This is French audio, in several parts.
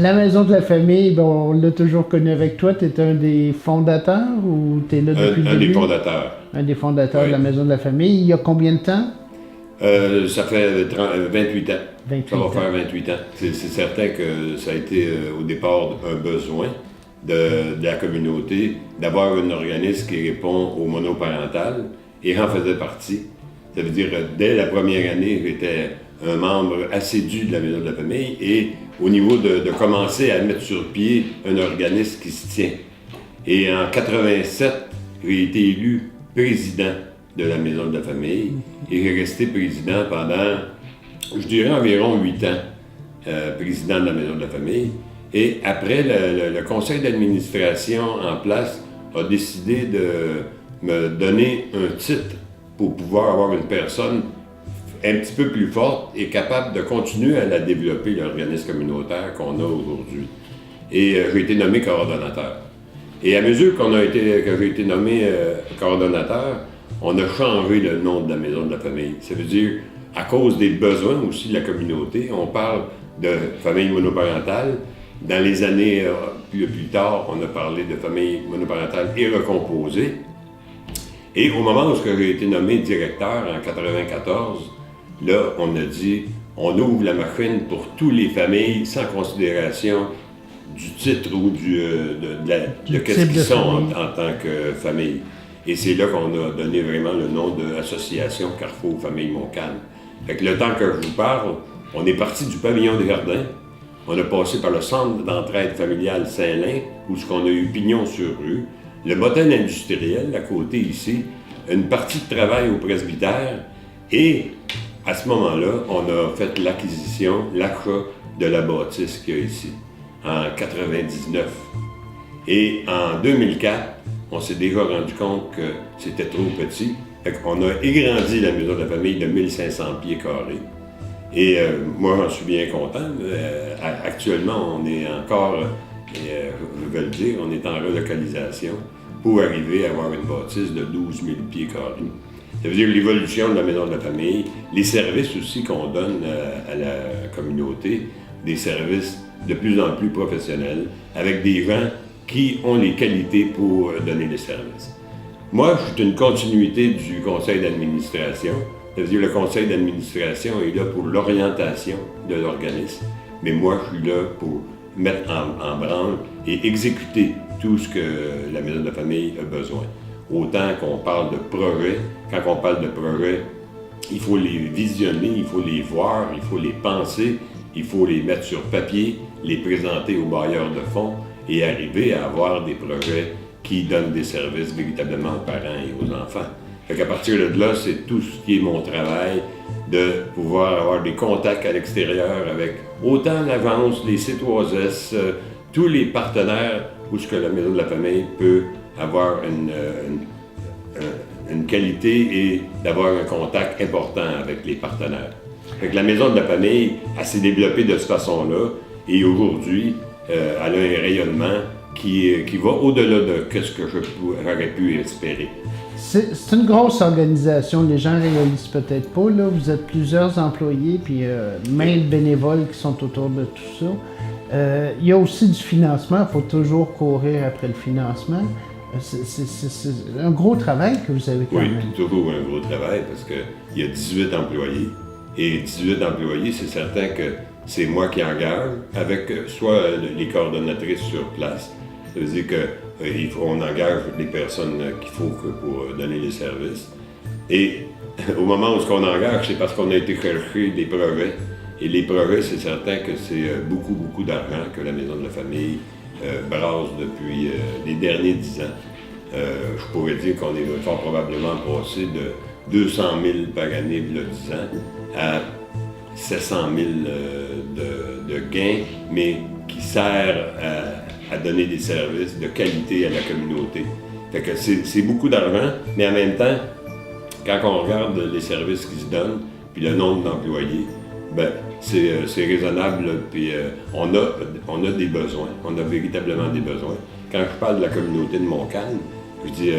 La Maison de la Famille, bon, on l'a toujours connu avec toi. Tu es un des fondateurs ou tu es là depuis le Un des début? fondateurs. Un des fondateurs de Oui. la Maison de la Famille. Il y a combien de temps? Ça fait 28 ans. 28 Ça va ans. faire 28 ans. C'est certain que ça a été au départ un besoin de la communauté d'avoir un organisme qui répond au monoparental et en faisait partie. Ça veut dire, dès la première année, j'étais un membre assidu de la Maison de la Famille et au niveau de commencer à mettre sur pied un organisme qui se tient. Et en 87, j'ai été élu président de la Maison de la Famille et j'ai resté président pendant, je dirais, environ 8 ans, président de la Maison de la Famille. Et après, le conseil d'administration en place a décidé de me donner un titre pour pouvoir avoir une personne un petit peu plus forte et capable de continuer à la développer, l'organisme communautaire qu'on a aujourd'hui. Et j'ai été nommé coordonnateur. Et à mesure que j'ai été nommé coordonnateur, on a changé le nom de la Maison de la Famille. Ça veut dire, à cause des besoins aussi de la communauté, on parle de famille monoparentale. Dans les années plus tard, on a parlé de famille monoparentale et recomposée. Et au moment où j'ai été nommé directeur en 1994, là, on a dit, on ouvre la machine pour toutes les familles sans considération du titre ou de qu'est-ce qu'ils sont en tant que famille. Et c'est là qu'on a donné vraiment le nom de l'Association Carrefour Famille Montcalm. Fait que le temps que je vous parle, on est parti du pavillon des Jardins, on a passé par le centre d'entraide familiale Saint-Lin, où on a eu pignon sur rue, le motel industriel à côté ici, une partie de travail au presbytère, et à ce moment-là, on a fait l'acquisition, l'achat de la bâtisse qu'il y a ici, en 99. Et en 2004, on s'est déjà rendu compte que c'était trop petit. Fait qu'on a agrandi la Maison de la Famille de 1500 pieds carrés. Et moi, j'en suis bien content. Actuellement, on est encore, je vais le dire, on est en relocalisation pour arriver à avoir une bâtisse de 12 000 pieds carrés. Ça veut dire l'évolution de la Maison de la Famille, les services aussi qu'on donne à la communauté, des services de plus en plus professionnels, avec des gens qui ont les qualités pour donner les services. Moi, je suis une continuité du conseil d'administration. Ça veut dire le conseil d'administration est là pour l'orientation de l'organisme, mais moi, je suis là pour mettre en branle et exécuter tout ce que la Maison de la Famille a besoin. Autant qu'on parle de projets, quand on parle de projets, il faut les visionner, il faut les voir, il faut les penser, il faut les mettre sur papier, les présenter aux bailleurs de fonds et arriver à avoir des projets qui donnent des services véritablement aux parents et aux enfants. Fait qu'à partir de là, c'est tout ce qui est mon travail, de pouvoir avoir des contacts à l'extérieur avec autant l'agence, les sites OASES, tous les partenaires où ce que la Maison de la Famille peut avoir une qualité et d'avoir un contact important avec les partenaires. Fait que la Maison de la Famille, elle s'est développée de cette façon-là et aujourd'hui, elle a un rayonnement qui va au-delà de ce que j'aurais pu espérer. C'est une grosse organisation, les gens ne réalisent peut-être pas. Là. Vous êtes plusieurs employés, puis maints bénévoles qui sont autour de tout ça. Il y a aussi du financement, il faut toujours courir après le financement. C'est un gros travail que vous avez quand même. Oui, toujours un gros travail parce qu'il y a 18 employés. Et 18 employés, c'est certain que c'est moi qui engage avec soit les coordonnatrices sur place. Ça veut dire qu'on engage les personnes qu'il faut pour donner les services. Et au moment où on engage, c'est parce qu'on a été chercher des projets. Et les projets, c'est certain que c'est beaucoup, beaucoup d'argent que la Maison de la Famille brasse depuis les derniers 10 ans. Je pourrais dire qu'on est fort probablement passé de 200 000 par année il y a 10 ans à 700 000 de gains, mais qui sert à donner des services de qualité à la communauté. Fait que c'est beaucoup d'argent, mais en même temps, quand on regarde les services qui se donnent, puis le nombre d'employés, ben c'est raisonnable, puis on a des besoins, on a véritablement des besoins. Quand je parle de la communauté de Montcalm, je dis,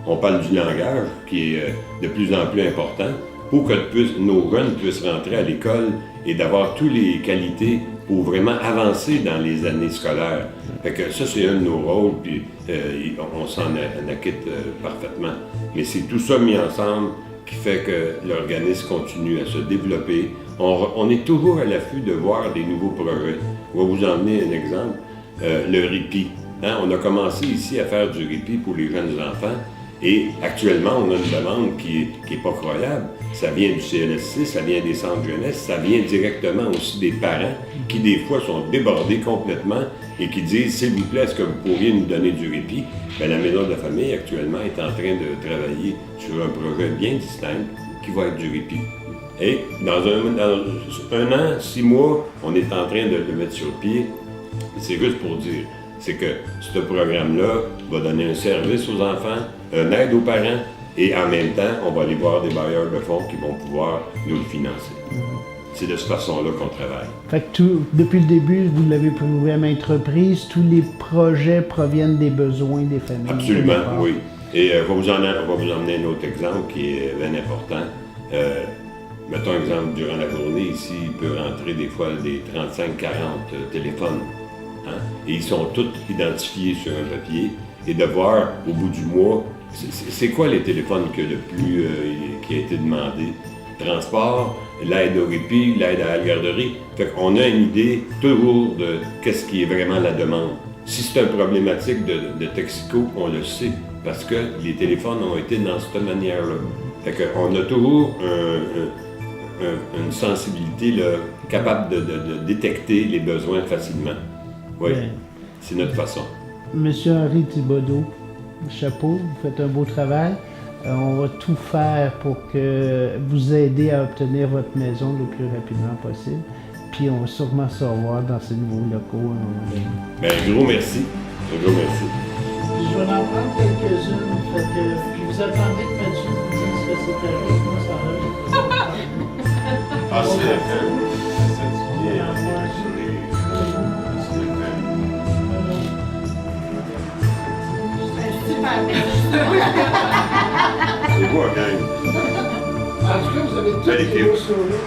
on parle du langage qui est de plus en plus important pour que nos jeunes puissent rentrer à l'école et d'avoir toutes les qualités pour vraiment avancer dans les années scolaires. Fait que ça, c'est un de nos rôles, puis on s'en acquitte parfaitement. Mais c'est tout ça mis ensemble qui fait que l'organisme continue à se développer. On est toujours à l'affût de voir des nouveaux projets. Je vais vous emmener un exemple, le répit. Hein, on a commencé ici à faire du répit pour les jeunes enfants et actuellement, on a une demande qui est pas croyable. Ça vient du CLSC, ça vient des centres jeunesse, ça vient directement aussi des parents qui, des fois, sont débordés complètement et qui disent, s'il vous plaît, est-ce que vous pourriez nous donner du répit? Bien, la Maison de la famille, actuellement, est en train de travailler sur un projet bien distinct qui va être du répit. Et dans un an, 6 mois, on est en train de le mettre sur pied. C'est juste pour dire, c'est que ce programme-là va donner un service aux enfants, une aide aux parents, et en même temps, on va aller voir des bailleurs de fonds qui vont pouvoir nous le financer. C'est de cette façon-là qu'on travaille. Fait que depuis le début, vous l'avez prouvé à maintes reprises, tous les projets proviennent des besoins des familles. Absolument, oui. Et on va vous emmener un autre exemple qui est bien important. Mettons un exemple, durant la journée, ici, il peut rentrer des fois des 35-40 téléphones. Hein? Et ils sont tous identifiés sur un papier. Et de voir, au bout du mois, c'est quoi les téléphones qui a été demandé? Transport, l'aide au répit, l'aide à la garderie. Fait qu'on a une idée toujours de qu'est-ce qui est vraiment la demande. Si c'est une problématique de Texico, on le sait, parce que les téléphones ont été dans cette manière-là. Fait qu'on a toujours une sensibilité là, capable de détecter les besoins facilement. Oui, c'est notre façon. Monsieur Henri Thibodeau, chapeau, vous faites un beau travail. On va tout faire pour que vous aider à obtenir votre maison le plus rapidement possible. Puis on va sûrement se revoir dans ces nouveaux locaux à un moment donné. Bien, gros merci. Un gros merci. Je vais en prendre quelques-unes. Puis vous attendez que Mathieu vous dise que c'est arrivé, moi ça va. Ah, c'est la fin. C'est quoi, gang? En tout cas, vous avez tout le sourire.